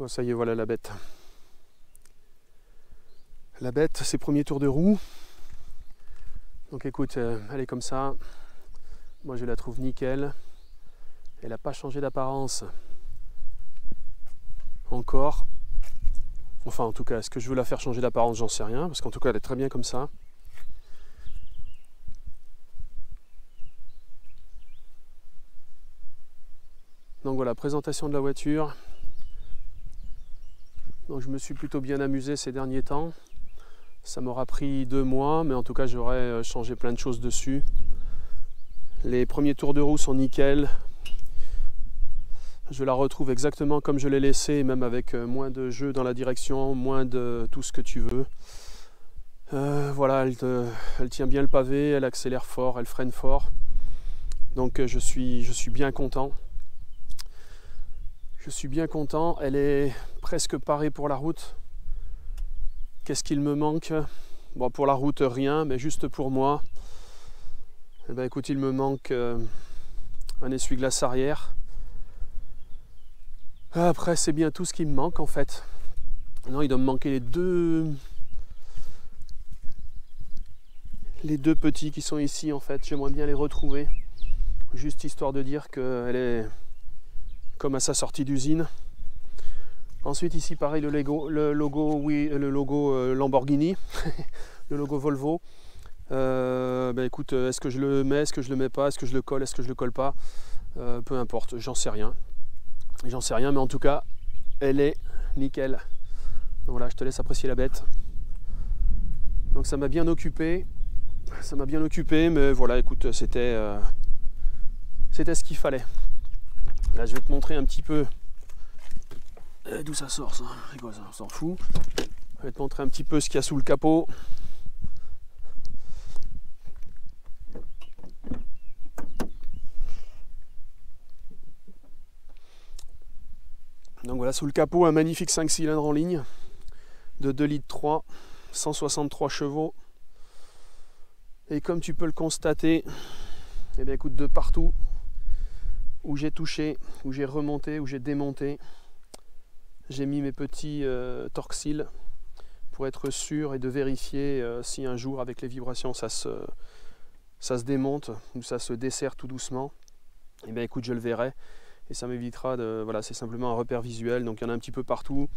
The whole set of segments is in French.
Bon, ça y est, voilà la bête. La bête, ses premiers tours de roue. Donc écoute, elle est comme ça. Moi je la trouve nickel. Elle n'a pas changé d'apparence. Encore. Enfin en tout cas, est-ce que je veux la faire changer d'apparence? J'en sais rien. Parce qu'en tout cas elle est très bien comme ça. Donc voilà, présentation de la voiture. Donc je me suis plutôt bien amusé ces derniers temps. Ça m'aura pris 2 mois, mais en tout cas j'aurais changé plein de choses dessus. Les premiers tours de roue sont nickel. Je la retrouve exactement comme je l'ai laissée, même avec moins de jeu dans la direction, moins de tout ce que tu veux. Voilà, elle tient bien le pavé, elle accélère fort, elle freine fort. Donc je suis bien content. Je suis bien content, elle est presque parée pour la route. Qu'est-ce qu'il me manque? Bon, pour la route, rien, mais juste pour moi. Eh ben, écoute, il me manque un essuie-glace arrière. Après, c'est bien tout ce qui me manque en fait. Non, il doit me manquer les deux petits qui sont ici en fait. J'aimerais bien les retrouver. Juste histoire de dire qu'elle est comme à sa sortie d'usine. Ensuite ici pareil le logo Lamborghini, le logo Volvo. Écoute, est-ce que je le mets, est-ce que je le mets pas, est-ce que je le colle, est-ce que je le colle pas, peu importe, j'en sais rien. J'en sais rien, mais en tout cas, elle est nickel. Donc voilà, je te laisse apprécier la bête. Donc ça m'a bien occupé, mais voilà, écoute, c'était ce qu'il fallait. Là, je vais te montrer un petit peu d'où ça sort, ça. C'est quoi ça? On s'en fout. Je vais te montrer un petit peu ce qu'il y a sous le capot. Donc voilà, sous le capot, un magnifique 5 cylindres en ligne de 2,3 litres, 163 chevaux. Et comme tu peux le constater, eh bien écoute, de partout où j'ai touché, où j'ai remonté, où j'ai démonté, j'ai mis mes petits torque-cils pour être sûr et de vérifier si un jour avec les vibrations ça se démonte ou ça se desserre tout doucement. Eh bien écoute, je le verrai. Et ça m'évitera de... Voilà, c'est simplement un repère visuel. Donc il y en a un petit peu partout.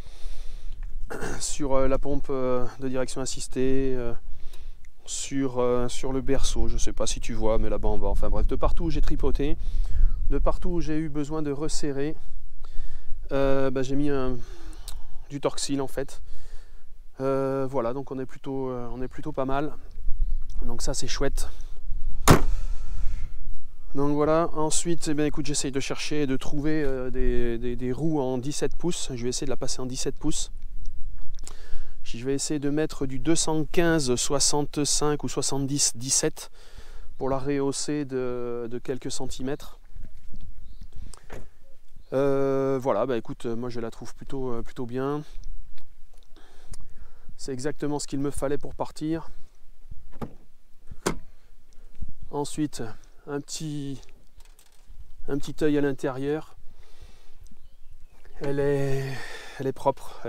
Sur la pompe de direction assistée, sur le berceau, je ne sais pas si tu vois, mais là-bas en bas. Enfin bref, de partout où j'ai tripoté, de partout où j'ai eu besoin de resserrer, j'ai mis du torque-cil en fait. Voilà, donc on est plutôt pas mal. Donc ça c'est chouette. Donc voilà, ensuite, eh bien, écoute, j'essaye de chercher et de trouver des roues en 17 pouces. Je vais essayer de la passer en 17 pouces. Je vais essayer de mettre du 215, 65 ou 70, 17 pour la rehausser de quelques centimètres. Voilà, bah écoute, moi je la trouve plutôt bien. C'est exactement ce qu'il me fallait pour partir. Ensuite, un petit œil à l'intérieur. Elle est propre.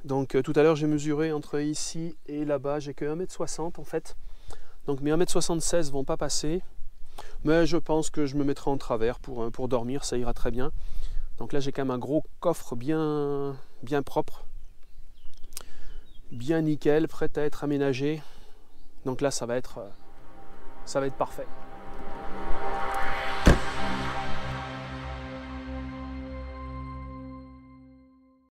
Donc tout à l'heure j'ai mesuré entre ici et là-bas, j'ai que 1,60 m en fait. Donc mes 1,76 m vont pas passer. Mais je pense que je me mettrai en travers pour dormir, ça ira très bien. Donc là j'ai quand même un gros coffre bien propre. Bien nickel, prêt à être aménagé. Donc là ça va être parfait.